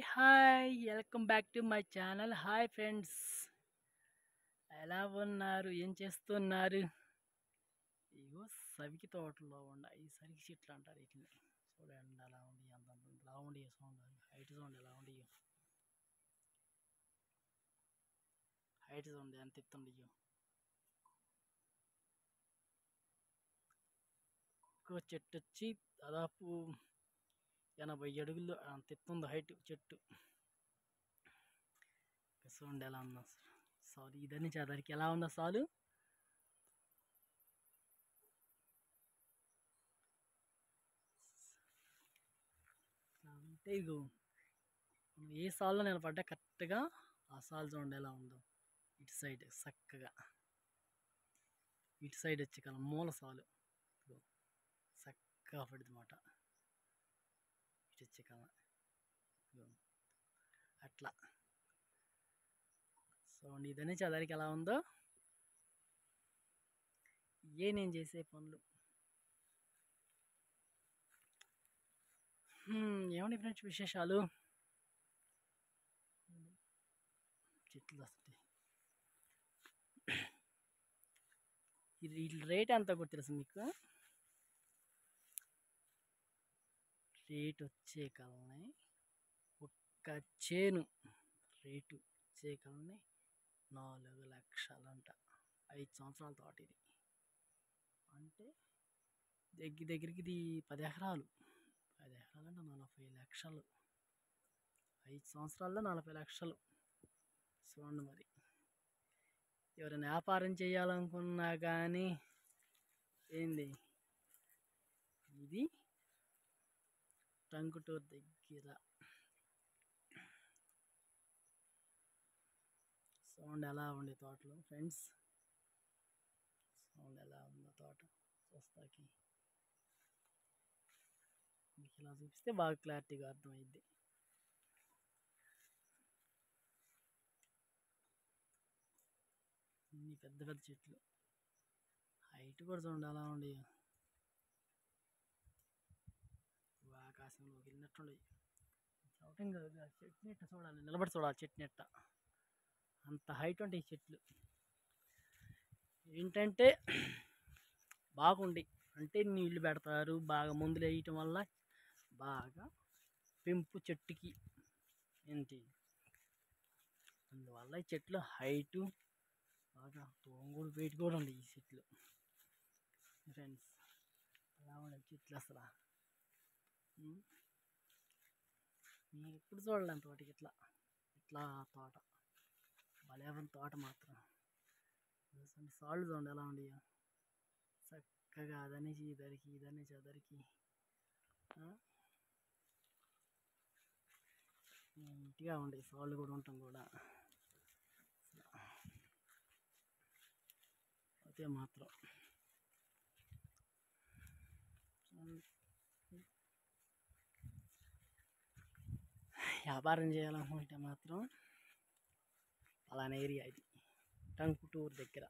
Hi welcome back to my channel. Hi friends, ఎలా ఉన్నారు? ఏం చేస్తున్నారు? ఇగో సవికి తోటలో ఉన్నాయి సరికి చెట్లు అంటారు వీటిని. చూడండి ఎలా ఉంది, అంత ఎలా ఉండి సౌండ్, హైట్ సౌండ్ ఎలా ఉండి, హైట్ సౌండ్ ఎంత ఎత్తుండి. ఒక్కో చెట్టు వచ్చి దాదాపు 80 అడుగులు అంత ఎత్తుంది హైట్ చెట్టు. సౌండ్ ఎలా ఉందా సాలు, ఇదని చదరికి ఎలా ఉందా సాలు. అంటే ఇగో మనం ఏ సాల్లో నిలబడ్డా కరెక్ట్గా ఆ సాల్ సౌండ్ ఎలా ఉందో ఇటు సైడ్ చక్కగా, ఇటు సైడ్ వచ్చి కదా మూల సాలు చక్కగా పడుతుంది మాట. ఇటు వచ్చి కదా అట్లా సౌండ్ ఇదని చదరికి ఎలా ఉందో. నేను చేసే పనులు ఏమండి ఫ్రెండ్స్ విశేషాలు. చెట్లు వస్తాయి. ఇది రేట్ ఎంత కూడా తెలుసు మీకు? రేట్ వచ్చే కలనే ఒక్క చేను రేటు వచ్చే కలనే 4 లక్షలంట. 5 సంవత్సరాల తోట ఇది. అంటే దగ్గరికి ఇది 10 ఎకరాలు. 10 ఎకరాలు అంటే 40 లక్షలు. 5 సంవత్సరాల్లో 40 లక్షలు. చూడండి మరి, ఎవరైనా వ్యాపారం చేయాలనుకున్నా కానీ ఏంది ఇది టంగుటూరు దగ్గర. సౌండ్ ఎలా ఉండే తోటలో ఫ్రెండ్స్, సౌండ్ ఎలా ఉందో తోట చూస్తాకి మీకు ఇలా చూపిస్తే బాగా క్లారిటీగా అర్థమైద్ది. ఇన్ని పెద్ద పెద్ద చెట్లు, హైట్ కూడా చూడండి ఎలా ఉండి, ఆకాశంలోకి వెళ్ళినట్టుండే. చౌటింగ్ చెట్టు నెట్ట చూడాలి, నిలబడి చూడాలి చెట్టు నెట్ట, అంత హైట్ ఉంటాయి చెట్లు. ఏంటంటే బాగుండి అంటే నీళ్లు పెడతారు, బాగా మందులు వేయటం వల్ల బాగా పెంపు చెట్టుకి ఏంటి, అందువల్ల ఈ చెట్లు హైటు బాగా తోంగుడు వెయిట్ కూడా ఉంది ఈ చెట్లు ఫ్రెండ్స్. అలా ఉండే చెట్లు అసలు మీరు ఎప్పుడు చూడలేని తోటకి ఇట్లా ఇట్లా తోట బలేవని తోట మాత్రం. సాళ్ళు చూడండి ఎలా ఉండి చక్కగా అదని చదరికి ఇదని చదరికి నీట్గా ఉండే సాళ్ళు కూడా ఉంటాం కూడా. అయితే మాత్రం వ్యాపారం చేయాలనుకుంటే మాత్రం అలానే ఏరియా ఇది టంగుటూరు దగ్గర.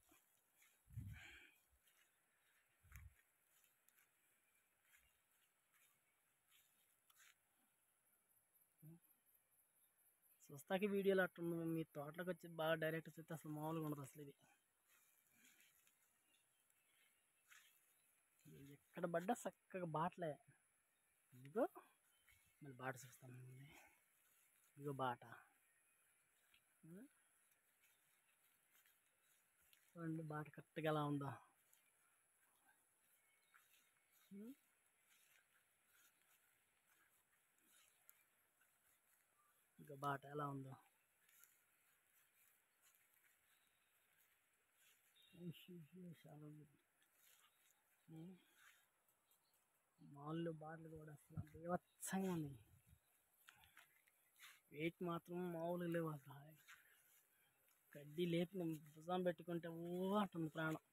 చూస్తాకి వీడియోలు అట్టుంది, మీ తోటలోకి వచ్చి బాగా డైరెక్ట్ చూస్తే అసలు మామూలుగా ఉండదు అసలు. ఇది ఎక్కడ పడ్డా చక్కగా బాటలే. ఇదిగో మళ్ళీ బాట చూస్తాను, ఇదిగో బాట చూడండి, బాట కరెక్ట్గా ఎలా ఉందో. ఇక బాట ఎలా ఉందో. మాళ్ళు బాటలు కూడా అసలు బీభత్సంగా ఉన్నాయి. వెయిట్ మాత్రం మామూలు లేవు అసలు. గడ్డి లేపి భుజం పెట్టుకుంటే ఊ అంటుంది ప్రాణం.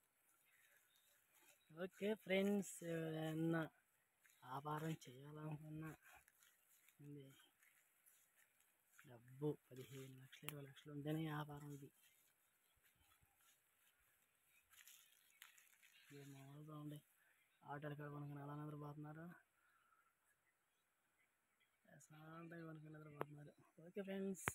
ఓకే ఫ్రెండ్స్, ఏమన్నా వ్యాపారం చేయాలనుకున్నా డబ్బు 15 లక్షలు 20 లక్షలు ఉంటేనే వ్యాపారం ఇది. మామూలుగా ఉండే ఆటోలు కాడ కొనుక్కుని అలా నిద్రపోతున్నారు, ప్రశాంతంగా కొనుక్కుని నిద్రపోతున్నారు. Okay friends.